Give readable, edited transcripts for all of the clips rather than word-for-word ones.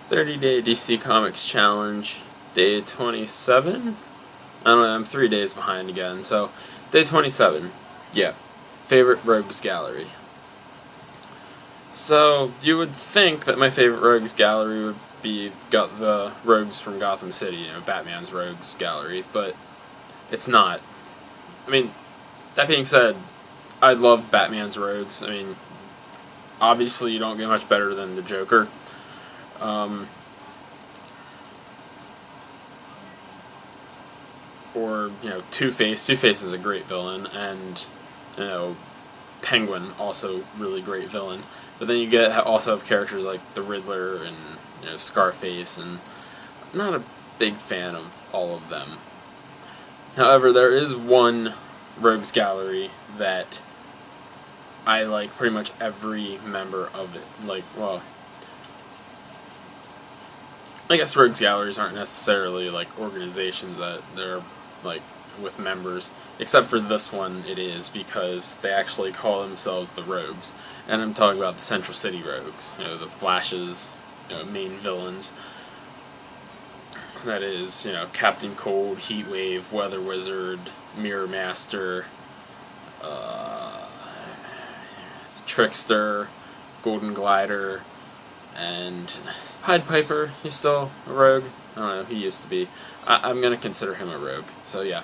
30-day DC Comics Challenge, day 27? I don't know, I'm 3 days behind again, so day 27. Yeah. Favorite Rogues Gallery. So, you would think that my favorite Rogues Gallery would be got the Rogues from Gotham City, Batman's Rogues Gallery, but it's not. I mean, that being said, I love Batman's Rogues. I mean, obviously you don't get much better than the Joker. Or, Two-Face. Two-Face is a great villain, and, Penguin, also really great villain. But then you also have characters like the Riddler and, Scarface, and I'm not a big fan of all of them. However, there is one Rogues Gallery that I like pretty much every member of it. I guess Rogues Galleries aren't necessarily like organizations that they're like with members, except for this one it is, because they actually call themselves the Rogues, and I'm talking about the Central City Rogues, the Flash's main villains. That is, Captain Cold, Heatwave, Weather Wizard, Mirror Master, Trickster, Golden Glider, and Pied Piper. He's still a rogue. I don't know, he used to be. I'm going to consider him a rogue, so yeah.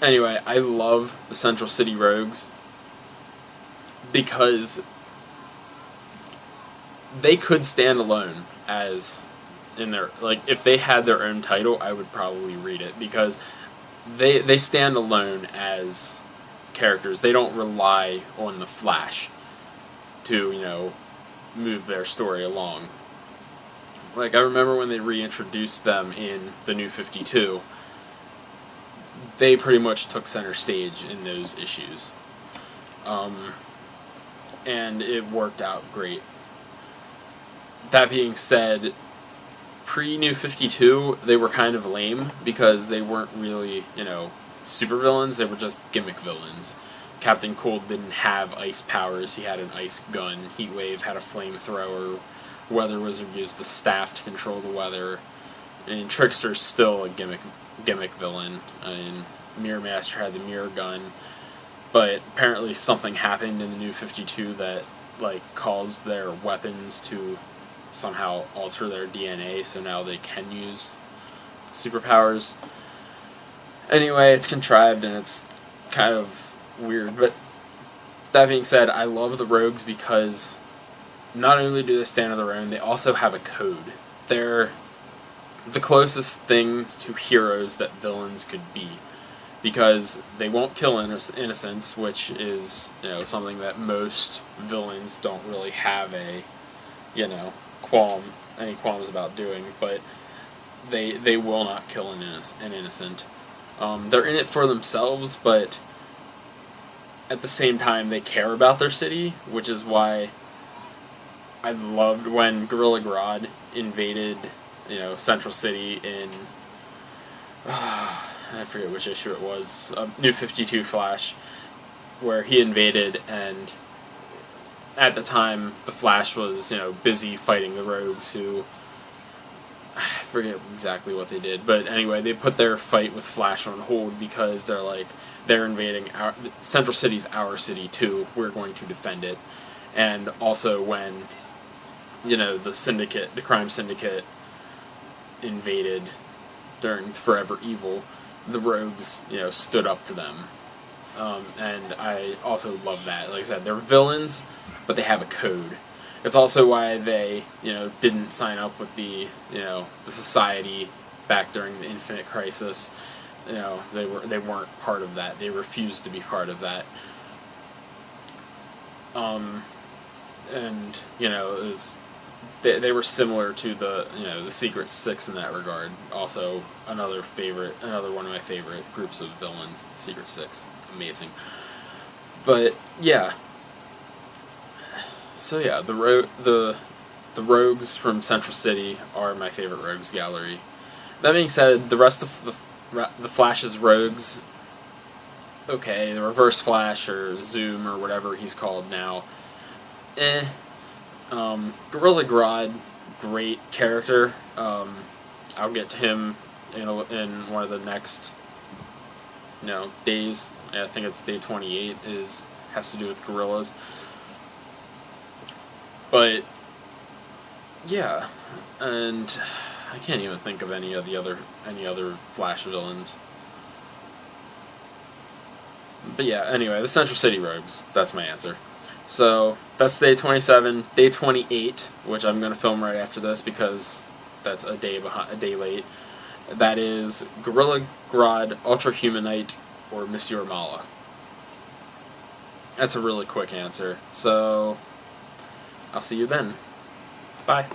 Anyway, I love the Central City Rogues because they could stand alone as in their, if they had their own title, I would probably read it, because they stand alone as characters. They don't rely on the Flash to, move their story along. I remember when they reintroduced them in the New 52, they pretty much took center stage in those issues. And it worked out great. That being said, pre-New 52, they were kind of lame, because they weren't really, supervillains, they were just gimmick villains. Captain Cold didn't have ice powers, he had an ice gun. Heatwave had a flamethrower. Weather Wizard used the staff to control the weather. And Trickster's still a gimmick villain. I mean, Mirror Master had the mirror gun. But apparently something happened in the New 52 that, caused their weapons to somehow alter their DNA, so now they can use superpowers. Anyway, it's contrived and it's kind of weird, but that being said, I love the Rogues because not only do they stand on their own, they also have a code. They're the closest things to heroes that villains could be, because they won't kill innocents, which is, something that most villains don't really have any qualms about doing, but they will not kill an innocent. They're in it for themselves, but at the same time they care about their city, which is why I loved when Gorilla Grodd invaded, Central City in I forget which issue it was, New 52 Flash, where he invaded, and at the time the Flash was, busy fighting the Rogues, who I forget exactly what they did, but anyway, they put their fight with Flash on hold because they're invading Central City's our city too. We're going to defend it. And also when the crime syndicate invaded during Forever Evil, the Rogues stood up to them. And I also love that. Like I said, they're villains, but they have a code. It's also why they, didn't sign up with the Society back during the Infinite Crisis. They weren't part of that. They refused to be part of that. And it was, they were similar to the Secret Six in that regard. Also, another one of my favorite groups of villains, the Secret Six. Amazing. But yeah. So yeah, the Rogues from Central City are my favorite Rogues Gallery. That being said, the rest of the Flash's Rogues, okay, the Reverse Flash or Zoom or whatever he's called now, Gorilla Grodd, great character. I'll get to him in one of the next days. I think it's day 28 has to do with gorillas. But yeah, and I can't even think of any other Flash villains. But yeah, anyway, the Central City Rogues, that's my answer. So that's day 27. Day 28, which I'm going to film right after this because that's a day late. That is Gorilla Grodd, Ultra Humanite, or Monsieur Mala. That's a really quick answer. So I'll see you then. Bye.